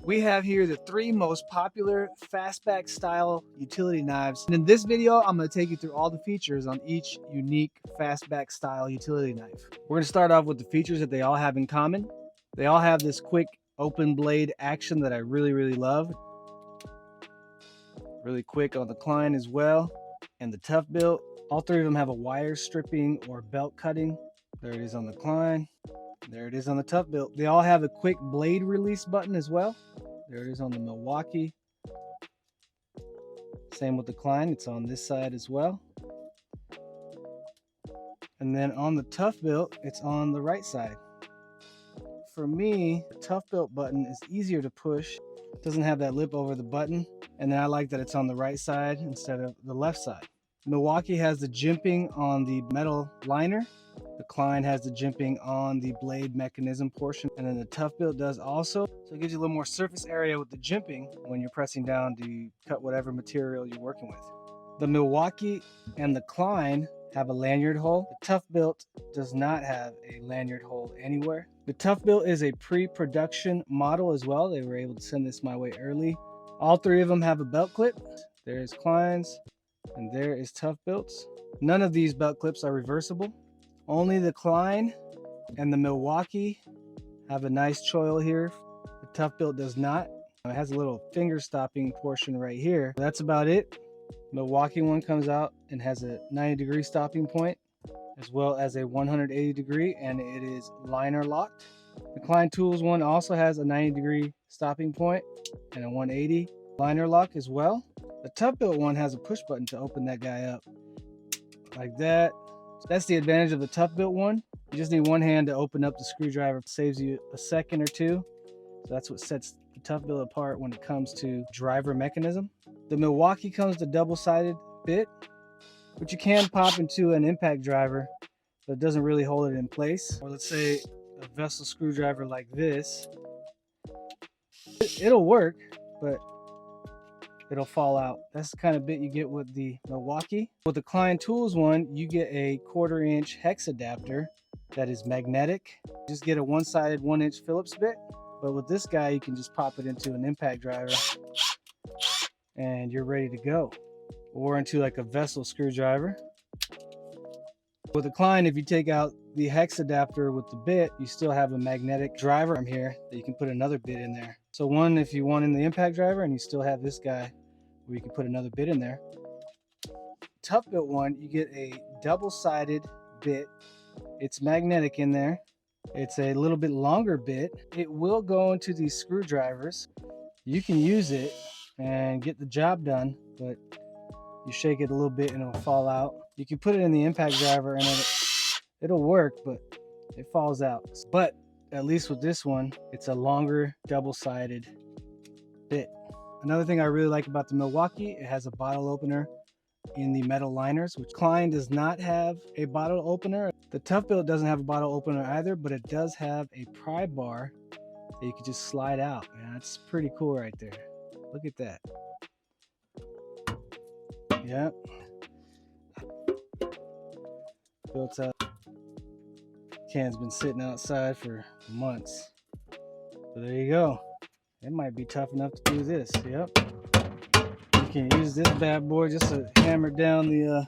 We have here the 3 most popular fastback style utility knives. And in this video, I'm going to take you through all the features on each unique fastback style utility knife. We're going to start off with the features that they all have in common. They all have this quick open blade action that I really love. Really quick on the Klein as well. And the TOUGHBUILT. All 3 of them have a wire stripping or belt cutting. There it is on the Klein. There it is on the TOUGHBUILT. They all have a quick blade release button as well. There it is on the Milwaukee. Same with the Klein, it's on this side as well. And then on the TOUGHBUILT, it's on the right side. For me, the TOUGHBUILT button is easier to push. It doesn't have that lip over the button. And then I like that it's on the right side instead of the left side. Milwaukee has the jimping on the metal liner. The Klein has the jimping on the blade mechanism portion, and then the TOUGHBUILT does also. So it gives you a little more surface area with the jimping when you're pressing down to cut whatever material you're working with. The Milwaukee and the Klein have a lanyard hole. The TOUGHBUILT does not have a lanyard hole anywhere. The TOUGHBUILT is a pre-production model as well. They were able to send this my way early. All 3 of them have a belt clip. There's Kleins and there is TOUGHBUILTs. None of these belt clips are reversible. Only the Klein and the Milwaukee have a nice choil here. The TOUGHBUILT does not. It has a little finger stopping portion right here. That's about it. Milwaukee one comes out and has a 90-degree stopping point as well as a 180-degree, and it is liner locked. The Klein Tools one also has a 90-degree stopping point and a 180 liner lock as well. The TOUGHBUILT one has a push button to open that guy up like that. So that's the advantage of the TOUGHBUILT one. You just need one hand to open up the screwdriver. It saves you a second or two. So that's what sets the TOUGHBUILT apart when it comes to driver mechanism. The Milwaukee comes with a double-sided bit, which you can pop into an impact driver, but it doesn't really hold it in place. Or let's say a vessel screwdriver like this. It'll work, but it'll fall out. That's the kind of bit you get with the Milwaukee. With the Klein Tools one, you get a 1/4-inch hex adapter that is magnetic. Just get a one-sided 1-inch Phillips bit. But with this guy, you can just pop it into an impact driver and you're ready to go. Or into like a vessel screwdriver. With the Klein, if you take out the hex adapter with the bit, you still have a magnetic driver arm here that you can put another bit in there. So one, if you want in the impact driver, and you still have this guy where you can put another bit in there. TOUGHBUILT one, you get a double-sided bit. It's magnetic in there. It's a little bit longer bit. It will go into these screwdrivers. You can use it and get the job done, but you shake it a little bit and it'll fall out. You can put it in the impact driver and it'll work, but it falls out. But at least with this one, it's a longer double-sided bit. Another thing I really like about the Milwaukee, it has a bottle opener in the metal liners, which Klein does not have a bottle opener. The TOUGHBUILT doesn't have a bottle opener either, but it does have a pry bar that you can just slide out. Man, that's pretty cool right there. Look at that. Yep. Built up. Can's been sitting outside for months. So there you go. It might be tough enough to do this. Yep. You can use this bad boy just to hammer down the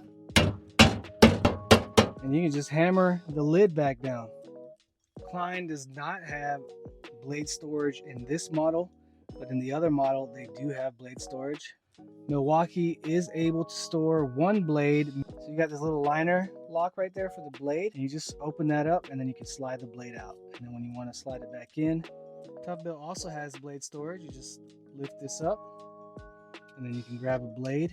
and you can just hammer the lid back down. Klein does not have blade storage in this model, but in the other model they do have blade storage. Milwaukee is able to store one blade. So you got this little liner lock right there for the blade, and you just open that up and then you can slide the blade out. And then when you want to slide it back in, TOUGHBUILT also has blade storage. You just lift this up and then you can grab a blade.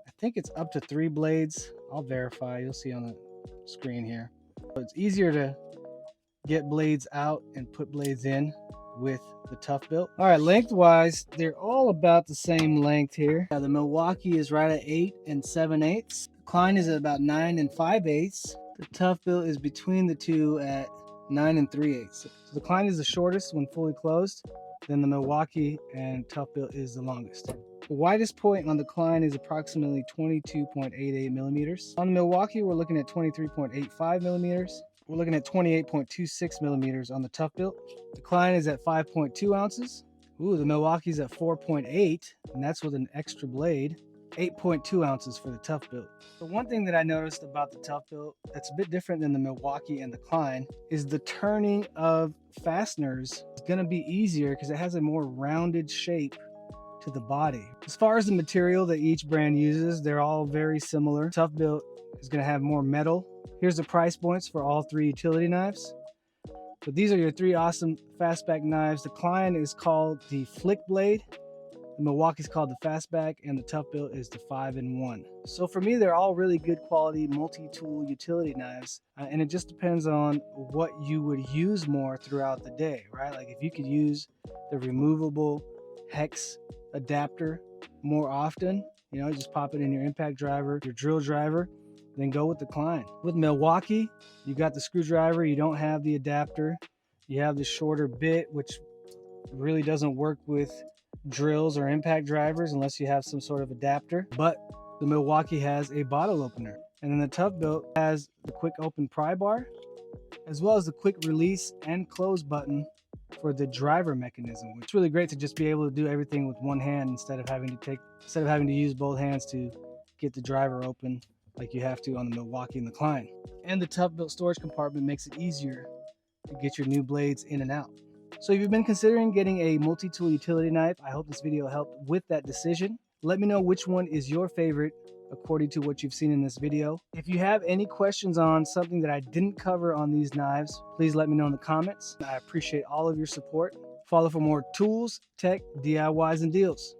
I think it's up to 3 blades. I'll verify. You'll see on the screen here. So it's easier to get blades out and put blades in with the TOUGHBUILT. All right, lengthwise, they're all about the same length here. The Milwaukee is right at 8 7/8. Klein is at about 9 5/8. The TOUGHBUILT is between the two at 9 3/8. So the Klein is the shortest when fully closed. Then the Milwaukee and TOUGHBUILT is the longest. The widest point on the Klein is approximately 22.88 millimeters. On the Milwaukee, we're looking at 23.85 millimeters. We're looking at 28.26 millimeters on the TOUGHBUILT. The Klein is at 5.2 ounces, Ooh, the Milwaukee's at 4.8, and that's with an extra blade. 8.2 ounces for the TOUGHBUILT. The one thing that I noticed about the TOUGHBUILT that's a bit different than the Milwaukee and the Klein is the turning of fasteners is going to be easier because it has a more rounded shape to the body. As far as the material that each brand uses, they're all very similar. TOUGHBUILT is going to have more metal. Here's the price points for all three utility knives. But these are your three awesome fastback knives. The Klein is called the Flick Blade. The Milwaukee's called the Fastback, and the TOUGHBUILT is the 5-in-1. So for me, they're all really good quality multi-tool utility knives, and it just depends on what you would use more throughout the day, right? Like if you could use the removable hex adapter more often, you know, just pop it in your impact driver, your drill driver, then go with the Klein. With Milwaukee, you got the screwdriver, you don't have the adapter, you have the shorter bit, which really doesn't work with drills or impact drivers unless you have some sort of adapter. But the Milwaukee has a bottle opener, and then the TOUGHBUILT has the quick open pry bar, as well as the quick release and close button for the driver mechanism. It's really great to just be able to do everything with one hand instead of having to use both hands to get the driver open like you have to on the Milwaukee and the Klein. And the TOUGHBUILT storage compartment makes it easier to get your new blades in and out. So if you've been considering getting a multi-tool utility knife, I hope this video helped with that decision. Let me know which one is your favorite according to what you've seen in this video. If you have any questions on something that I didn't cover on these knives, please let me know in the comments. I appreciate all of your support. Follow for more tools, tech, DIYs, and deals.